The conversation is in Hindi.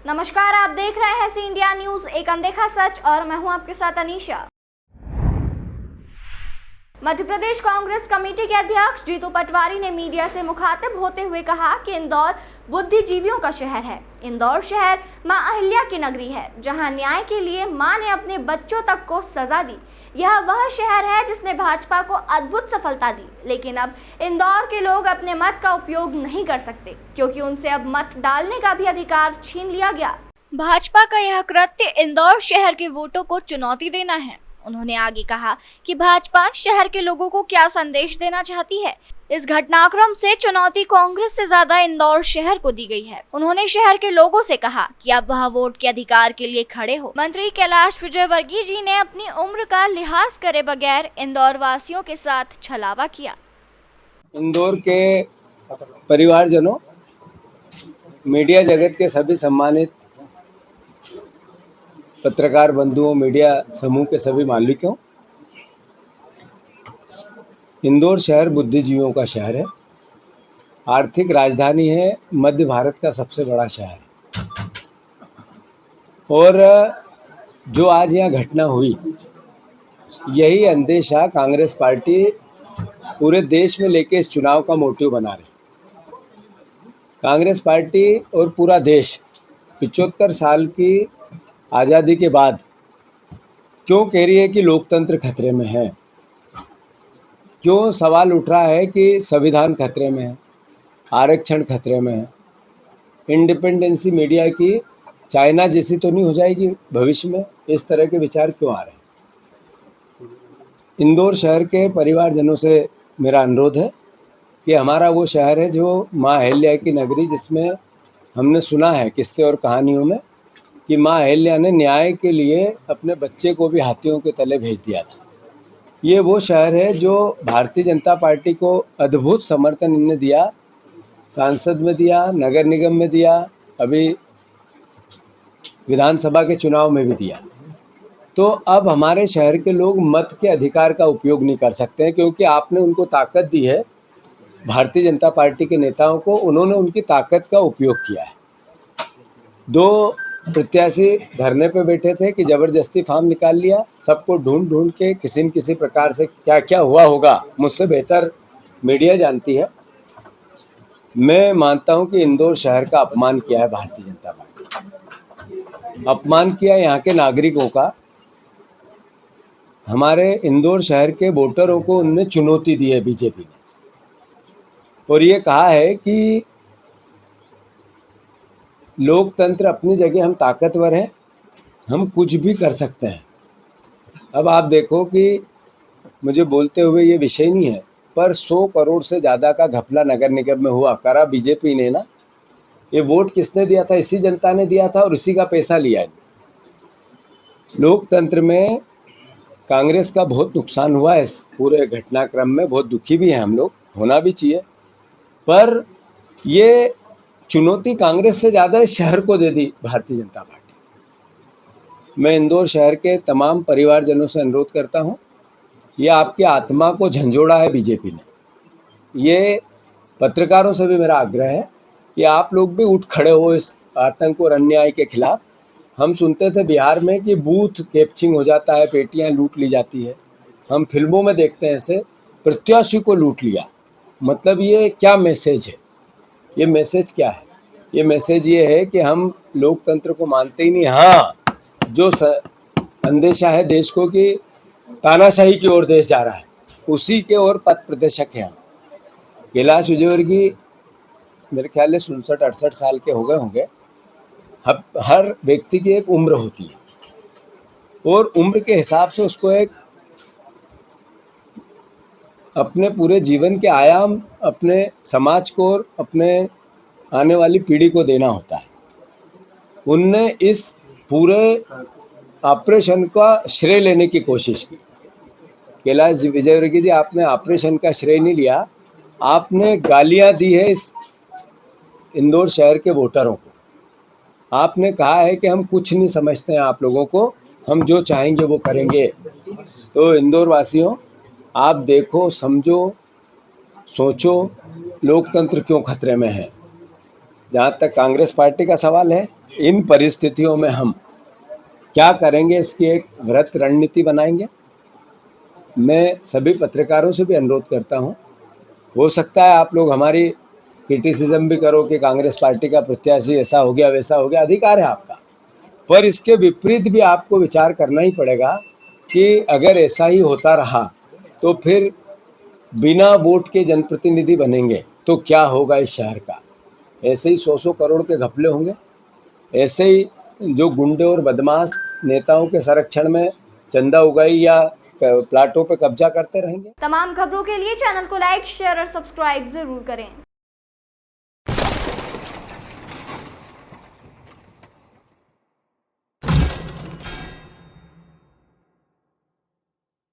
नमस्कार, आप देख रहे हैं सी इंडिया न्यूज, एक अनदेखा सच, और मैं हूं आपके साथ अनीशा। मध्य प्रदेश कांग्रेस कमेटी के अध्यक्ष जीतू पटवारी ने मीडिया से मुखातिब होते हुए कहा कि इंदौर बुद्धिजीवियों का शहर है। इंदौर शहर मां अहिल्या की नगरी है, जहां न्याय के लिए मां ने अपने बच्चों तक को सजा दी। यह वह शहर है जिसने भाजपा को अद्भुत सफलता दी, लेकिन अब इंदौर के लोग अपने मत का उपयोग नहीं कर सकते, क्योंकि उनसे अब मत डालने का भी अधिकार छीन लिया गया। भाजपा का यह कृत्य इंदौर शहर के वोटों को चुनौती देना है। उन्होंने आगे कहा कि भाजपा शहर के लोगों को क्या संदेश देना चाहती है। इस घटनाक्रम से चुनौती कांग्रेस से ज्यादा इंदौर शहर को दी गई है। उन्होंने शहर के लोगों से कहा कि अब वह वोट के अधिकार के लिए खड़े हो। मंत्री कैलाश विजयवर्गीय जी ने अपनी उम्र का लिहाज करे बगैर इंदौर वासियों के साथ छलावा किया। इंदौर के परिवारजनों, मीडिया जगत के सभी सम्मानित पत्रकार बंधुओं, मीडिया समूह के सभी मालिकों, इंदौर शहर बुद्धिजीवियों का शहर है। आर्थिक राजधानी है, मध्य भारत का सबसे बड़ा शहर है। और जो आज यहाँ घटना हुई, यही अंदेशा कांग्रेस पार्टी पूरे देश में लेके इस चुनाव का मोटिव बना रही। कांग्रेस पार्टी और पूरा देश 75 साल की आज़ादी के बाद क्यों कह रही है कि लोकतंत्र खतरे में है, क्यों सवाल उठ रहा है कि संविधान खतरे में है, आरक्षण खतरे में है, इंडिपेंडेंसी मीडिया की चाइना जैसी तो नहीं हो जाएगी भविष्य में, इस तरह के विचार क्यों आ रहे हैं। इंदौर शहर के परिवारजनों से मेरा अनुरोध है कि हमारा वो शहर है जो माँ अहिल्या की नगरी, जिसमें हमने सुना है किस्से और कहानियों में कि माँ अहिल्या ने न्याय के लिए अपने बच्चे को भी हाथियों के तले भेज दिया था। ये वो शहर है जो भारतीय जनता पार्टी को अद्भुत समर्थन इनने दिया, सांसद में दिया, नगर निगम में दिया, अभी विधानसभा के चुनाव में भी दिया। तो अब हमारे शहर के लोग मत के अधिकार का उपयोग नहीं कर सकते हैं, क्योंकि आपने उनको ताकत दी है। भारतीय जनता पार्टी के नेताओं को उन्होंने उनकी ताकत का उपयोग किया है। 2 प्रत्याशी धरने पे बैठे थे कि जबरदस्ती फॉर्म निकाल लिया, सबको ढूंढ ढूंढ के किसी न किसी प्रकार से क्या क्या हुआ होगा मुझसे बेहतर मीडिया जानती है। मैं मानता हूं कि इंदौर शहर का अपमान किया है भारतीय जनता पार्टी, अपमान किया यहाँ के नागरिकों का। हमारे इंदौर शहर के वोटरों को उनने चुनौती दी है बीजेपी ने, और ये कहा है कि लोकतंत्र अपनी जगह, हम ताकतवर हैं, हम कुछ भी कर सकते हैं। अब आप देखो कि मुझे बोलते हुए ये विषय नहीं है, पर 100 करोड़ से ज़्यादा का घपला नगर निगम में हुआ, करा बीजेपी ने ना। ये वोट किसने दिया था? इसी जनता ने दिया था और इसी का पैसा लिया है। लोकतंत्र में कांग्रेस का बहुत नुकसान हुआ है इस पूरे घटनाक्रम में, बहुत दुखी भी हैं हम लोग, होना भी चाहिए। पर ये चुनौती कांग्रेस से ज़्यादा इस शहर को दे दी भारतीय जनता पार्टी। मैं इंदौर शहर के तमाम परिवारजनों से अनुरोध करता हूं, ये आपकी आत्मा को झंझोड़ा है बीजेपी ने। ये पत्रकारों से भी मेरा आग्रह है कि आप लोग भी उठ खड़े हो इस आतंक और अन्याय के खिलाफ। हम सुनते थे बिहार में कि बूथ कैप्चिंग हो जाता है, पेटियां लूट ली जाती है। हम फिल्मों में देखते हैं ऐसे, प्रत्याशी को लूट लिया। मतलब ये क्या मैसेज है? ये मैसेज क्या है? ये मैसेज ये है कि हम लोकतंत्र को मानते ही नहीं। हाँ, जो अंदेशा है देश को कि तानाशाही की ओर देश जा रहा है, उसी के ओर पथ प्रदर्शक हैं हम। कैलाश विजयवर्गीय मेरे ख्याल से 67-68 साल के हो गए होंगे। हर व्यक्ति की एक उम्र होती है और उम्र के हिसाब से उसको एक अपने पूरे जीवन के आयाम अपने समाज को और अपने आने वाली पीढ़ी को देना होता है। उनने इस पूरे ऑपरेशन का श्रेय लेने की कोशिश की। कैलाश विजयवर्गीय जी, आपने ऑपरेशन का श्रेय नहीं लिया, आपने गालियां दी है इस इंदौर शहर के वोटरों को। आपने कहा है कि हम कुछ नहीं समझते हैं आप लोगों को, हम जो चाहेंगे वो करेंगे। तो इंदौर वासियों, आप देखो, समझो, सोचो, लोकतंत्र क्यों खतरे में है। जहाँ तक कांग्रेस पार्टी का सवाल है, इन परिस्थितियों में हम क्या करेंगे इसकी एक वृहत रणनीति बनाएंगे। मैं सभी पत्रकारों से भी अनुरोध करता हूँ, हो सकता है आप लोग हमारी क्रिटिसिज्म भी करो कि कांग्रेस पार्टी का प्रत्याशी ऐसा हो गया वैसा हो गया, अधिकार है आपका, पर इसके विपरीत भी आपको विचार करना ही पड़ेगा कि अगर ऐसा ही होता रहा तो फिर बिना वोट के जनप्रतिनिधि बनेंगे तो क्या होगा इस शहर का। ऐसे ही 100 करोड़ के घपले होंगे, ऐसे ही जो गुंडे और बदमाश नेताओं के संरक्षण में चंदा उगाई या प्लाटों पे कब्जा करते रहेंगे। तमाम खबरों के लिए चैनल को लाइक, शेयर और सब्सक्राइब जरूर करें।